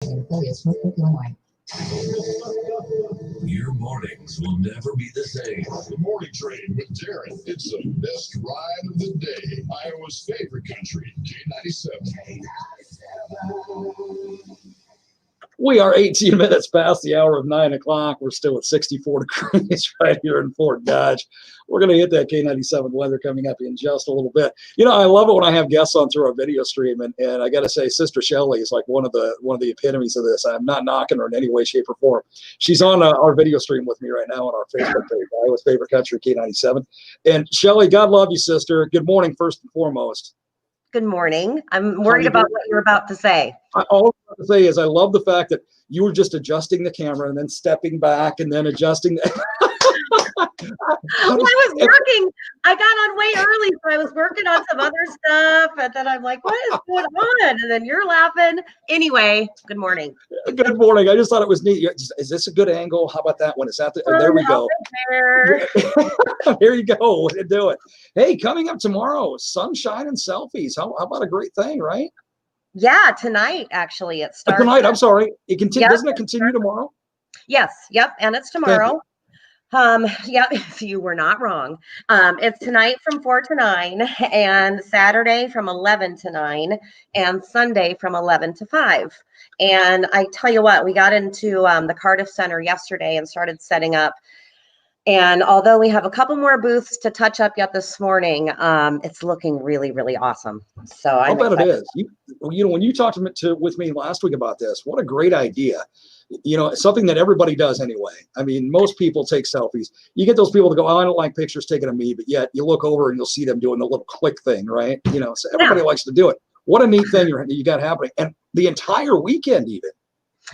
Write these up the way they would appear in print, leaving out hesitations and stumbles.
Your mornings will never be the same. The Morning Train with Darren. It's the best ride of the day. Iowa's favorite country, K97. We are 18 minutes past the hour of 9 o'clock. We're still at 64 degrees right here in Fort Dodge. We're going to hit that K97 weather coming up in just a little bit. You know, I love it when I have guests on through our video stream, and I got to say, Sister Shelly is like one of the epitomes of this. I'm not knocking her in any way, shape, or form. She's on our video stream with me right now on our Facebook page, Iowa's favorite country, K97. And Shelly, God love you, sister. Good morning, first and foremost. Good morning. I'm worried about what you're about to say. All I'm about to say is I love the fact that you were just adjusting the camera and then stepping back and then adjusting. I was working. I got on way early, so I was working on some other stuff. And then I'm like, what is going on? And then you're laughing. Anyway, good morning. Good morning. I just thought it was neat. Is this a good angle? How about that one? Is that there we go. Here you go. Do it. Hey, coming up tomorrow, sunshine and selfies. How about a great thing, right? Yeah, tonight, actually. It starts. Tonight, I'm sorry. It continues. Doesn't it continue tomorrow? Yes. Yep. And it's tomorrow. Yep, you were not wrong. It's tonight from 4 to 9 and Saturday from 11 to 9 and Sunday from 11 to 5. And I tell you what, we got into the Cardiff Center yesterday and started setting up. And although we have a couple more booths to touch up yet this morning, it's looking really, really awesome. So I bet it is. You know, when you talked with me last week about this, what a great idea. You know, something that everybody does anyway. I mean, most people take selfies. You get those people that go, oh, I don't like pictures taken of me, but yet you look over and you'll see them doing the little click thing, right? You know, so everybody likes to do it. What a neat thing you got happening. And the entire weekend even.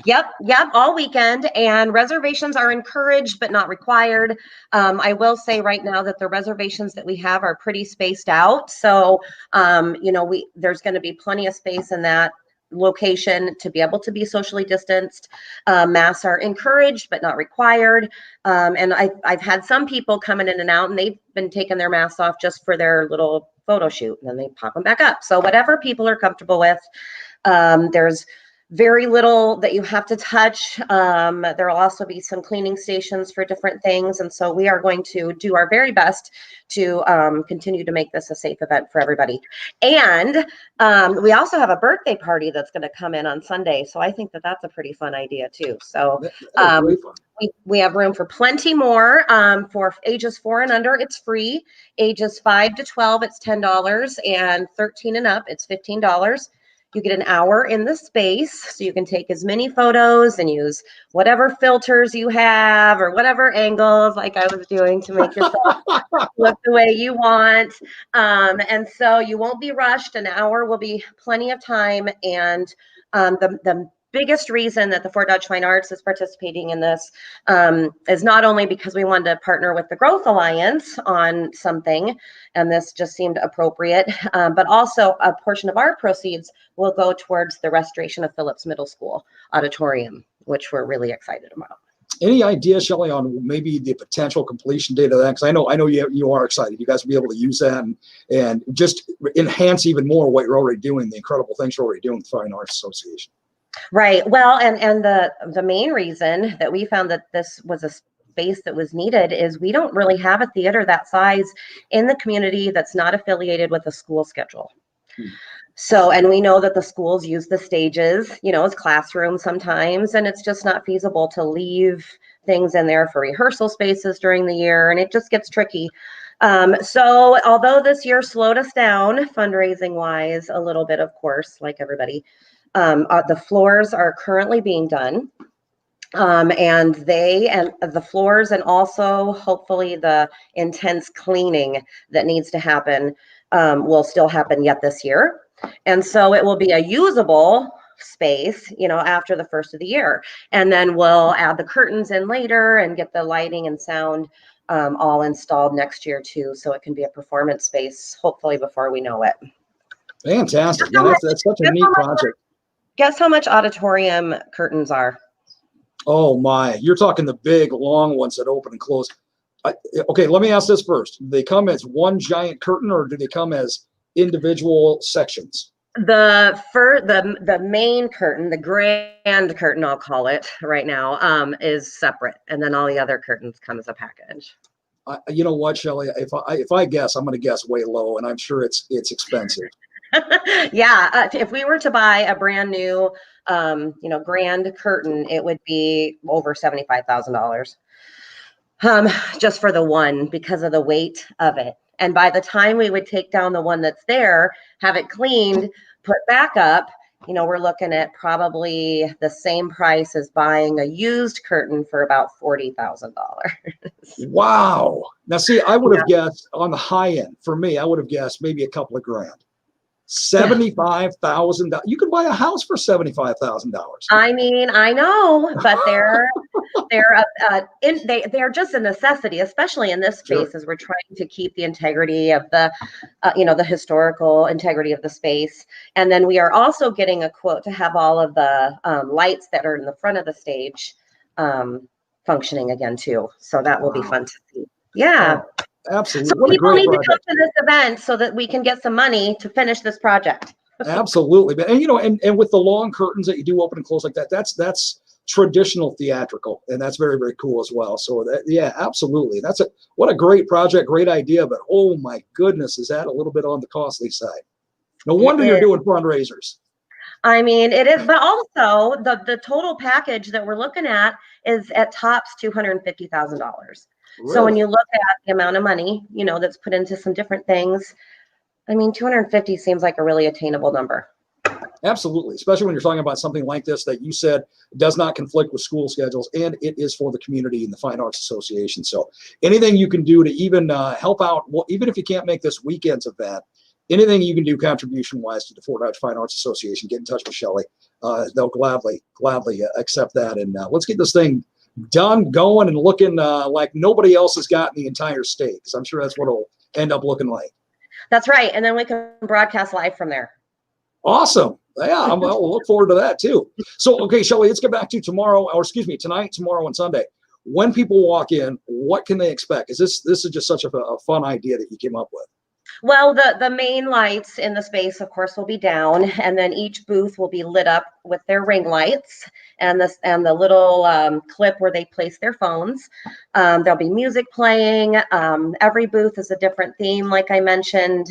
Yep, all weekend, and reservations are encouraged but not required. I will say right now that the reservations that we have are pretty spaced out. So, you know, there's going to be plenty of space in that location to be able to be socially distanced. Masks are encouraged but not required. And I've had some people coming in and out, and they've been taking their masks off just for their little photo shoot, and then they pop them back up. So whatever people are comfortable with. There's very little that you have to touch. There will also be some cleaning stations for different things. And so we are going to do our very best to continue to make this a safe event for everybody. And we also have a birthday party that's going to come in on Sunday. So I think that that's a pretty fun idea too. So we have room for plenty more. For ages 4 and under, it's free. Ages 5 to 12, it's $10. And 13 and up, it's $15. You get an hour in the space, so you can take as many photos and use whatever filters you have or whatever angles like I was doing to make yourself look the way you want. And so you won't be rushed. An hour will be plenty of time. And the biggest reason that the Fort Dodge Fine Arts is participating in this is not only because we wanted to partner with the Growth Alliance on something, and this just seemed appropriate, but also a portion of our proceeds will go towards the restoration of Phillips Middle School auditorium, which we're really excited about. Any idea, Shelly, on maybe the potential completion date of that? Because I know you are excited. You guys will be able to use that and just enhance even more what you're already doing, the incredible things you're already doing with the Fine Arts Association. Right. Well, and the main reason that we found that this was a space that was needed is we don't really have a theater that size in the community that's not affiliated with a school schedule. So, and we know that the schools use the stages, you know, as classrooms sometimes, and it's just not feasible to leave things in there for rehearsal spaces during the year, and it just gets tricky. So although this year slowed us down fundraising wise a little bit, of course, like everybody, the floors are currently being done. And the floors and also hopefully the intense cleaning that needs to happen will still happen yet this year. And so it will be a usable space, you know, after the first of the year. And then we'll add the curtains in later and get the lighting and sound all installed next year too. So it can be a performance space, hopefully before we know it. Fantastic. Yeah, that's such a neat project. Guess how much auditorium curtains are? Oh my, you're talking the big long ones that open and close. Okay, let me ask this first. Do they come as one giant curtain or do they come as individual sections? The main curtain, the grand curtain, I'll call it right now, is separate, and then all the other curtains come as a package. You know what, Shelly? If I guess, I'm going to guess way low, and I'm sure it's expensive. Yeah, if we were to buy a brand new, grand curtain, it would be over $75,000. Just for the one, because of the weight of it. And by the time we would take down the one that's there, have it cleaned, put back up, we're looking at probably the same price as buying a used curtain for about $40,000. Wow. Now, see, I would have guessed on the high end. For me, I would have guessed maybe a couple of grand. $75,000. You could buy a house for $75,000. I mean, I know, but they're just a necessity, especially in this space, as we're trying to keep the integrity of the historical integrity of the space. And then we are also getting a quote to have all of the lights that are in the front of the stage functioning again too. So that will be fun to see. Yeah. Oh, absolutely. So people need to come to this event so that we can get some money to finish this project. Absolutely. And and with the long curtains that you do open and close like that, that's traditional theatrical, and that's very, very cool as well. So absolutely. What a great project, great idea, but oh my goodness, is that a little bit on the costly side? No wonder you're doing fundraisers. I mean, it is, but also the total package that we're looking at is at tops $250,000. Really? So when you look at the amount of money, that's put into some different things, I mean, 250 seems like a really attainable number. Absolutely, especially when you're talking about something like this that you said does not conflict with school schedules, and it is for the community and the Fine Arts Association. So anything you can do to even help out, well, even if you can't make this weekend's event, anything you can do contribution-wise to the Fort Dodge Fine Arts Association, get in touch with Shelly. They'll gladly accept that, and let's get this thing done, going, and looking like nobody else has got in the entire state, because I'm sure that's what it'll end up looking like. That's right, and then we can broadcast live from there. Awesome. Yeah, we'll look forward to that too. So, okay, Shelly, let's get back to tonight, tomorrow, and Sunday. When people walk in, what can they expect? This is just such a fun idea that you came up with? Well, the main lights in the space, of course, will be down, and then each booth will be lit up with their ring lights and the little clip where they place their phones. There'll be music playing. Every booth is a different theme, like I mentioned,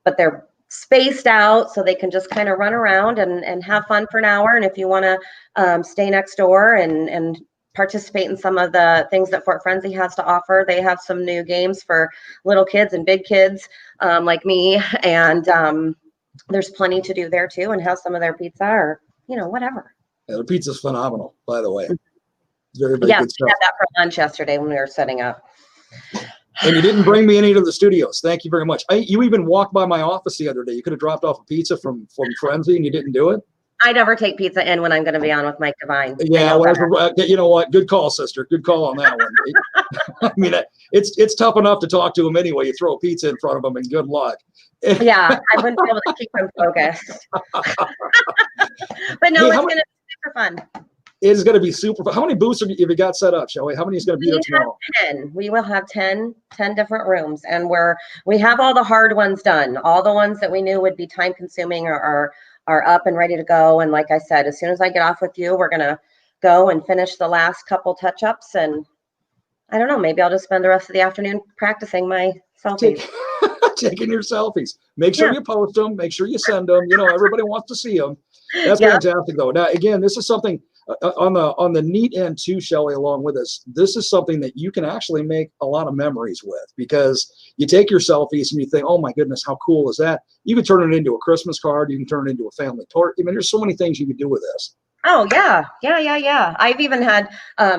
but they're spaced out so they can just kind of run around and have fun for an hour. And if you want to stay next door and participate in some of the things that Fort Frenzy has to offer, they have some new games for little kids and big kids like me. And there's plenty to do there too, and have some of their pizza or, whatever. Yeah, the pizza's phenomenal, by the way. Very, very good stuff. We had that for lunch yesterday when we were setting up. And you didn't bring me any to the studios. Thank you very much. You even walked by my office the other day. You could have dropped off a pizza from Frenzy, and you didn't do it. I never take pizza in when I'm going to be on with Mike Devine. Yeah, you know what? Good call, sister. Good call on that one. I mean, it's tough enough to talk to him anyway. You throw a pizza in front of him, and good luck. Yeah, I wouldn't be able to keep him focused. But no, it's going to be super fun. It is going to be super fun. How many booths have you got set up, Shelly? How many is going to be there tomorrow? 10. We will have 10 different rooms, and we have all the hard ones done. All the ones that we knew would be time consuming are up and ready to go. And like I said, as soon as I get off with you, we're going to go and finish the last couple touch-ups. And I don't know, maybe I'll just spend the rest of the afternoon practicing my selfies. Taking your selfies. Make sure you post them. Make sure you send them. Everybody wants to see them. That's fantastic, though. Now, again, this is something on the neat end too, Shelly, along with us. This is something that you can actually make a lot of memories with, because you take your selfies and you think, oh my goodness, how cool is that? You can turn it into a Christmas card. You can turn it into a family tour. I mean, there's so many things you could do with this. Oh yeah. I've even had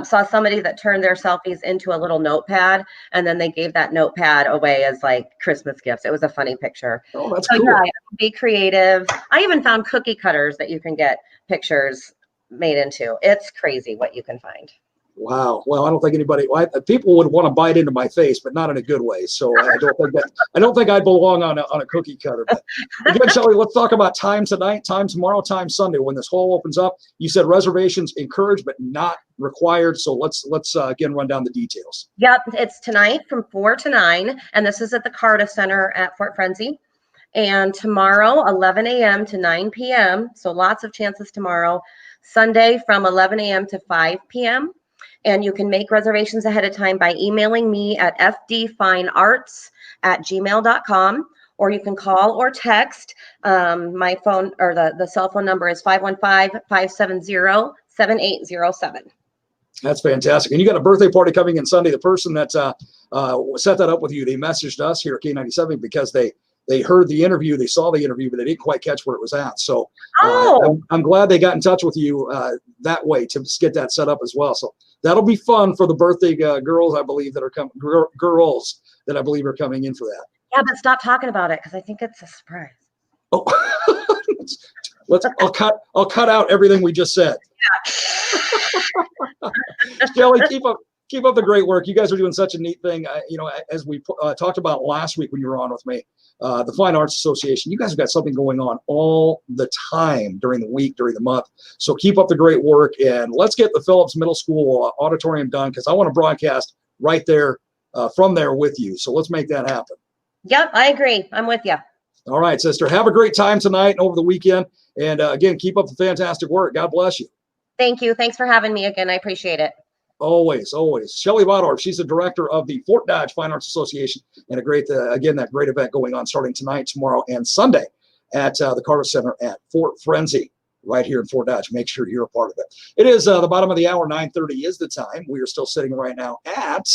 saw somebody that turned their selfies into a little notepad, and then they gave that notepad away as like Christmas gifts. It was a funny picture. Oh, that's cool. Yeah, be creative. I even found cookie cutters that you can get pictures made into. It's crazy what you can find. Wow. Well, I don't think people would want to bite into my face, but not in a good way. So I don't think I belong on a cookie cutter. But again, Shelly, let's talk about time tonight, time tomorrow, time Sunday when this hall opens up. You said reservations encouraged but not required. So let's again run down the details. Yep, it's tonight from 4 to 9, and this is at the Cardiff Center at Fort Frenzy. And tomorrow, 11 a.m. to 9 p.m. So lots of chances tomorrow. Sunday from 11 a.m. to 5 p.m. And you can make reservations ahead of time by emailing me at fdfinearts@gmail.com, or you can call or text. My phone or the cell phone number is 515-570-7807. That's fantastic. And you got a birthday party coming in Sunday. The person that set that up with you, they messaged us here at K97 because they heard the interview, they saw the interview, but they didn't quite catch where it was at. So I'm glad they got in touch with you that way to get that set up as well. So that'll be fun for the birthday girls, I believe, that are coming. Girls that I believe are coming in for that. Yeah, but stop talking about it because I think it's a surprise. Oh, I'll cut out everything we just said. Yeah. Shelly, keep up the great work. You guys are doing such a neat thing. As we talked about last week when you were on with me, the Fine Arts Association, you guys have got something going on all the time during the week, during the month. So keep up the great work, and let's get the Phillips Middle School auditorium done because I want to broadcast right there from there with you. So let's make that happen. Yep, I agree. I'm with you. All right, sister. Have a great time tonight and over the weekend. And again, keep up the fantastic work. God bless you. Thank you. Thanks for having me again. I appreciate it. Always, always. Shelly Bottorff, she's the director of the Fort Dodge Fine Arts Association, and a great, that great event going on starting tonight, tomorrow, and Sunday at the Cardiff Center at Fort Frenzy right here in Fort Dodge. Make sure you're a part of it. It is the bottom of the hour. 9:30 is the time. We are still sitting right now at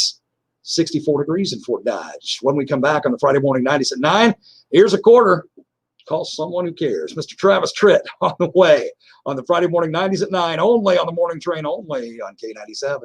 64 degrees in Fort Dodge. When we come back on the Friday morning 90s at 9, here's a quarter. Call someone who cares. Mr. Travis Tritt on the way on the Friday morning 90s at 9, only on the morning train, only on K97.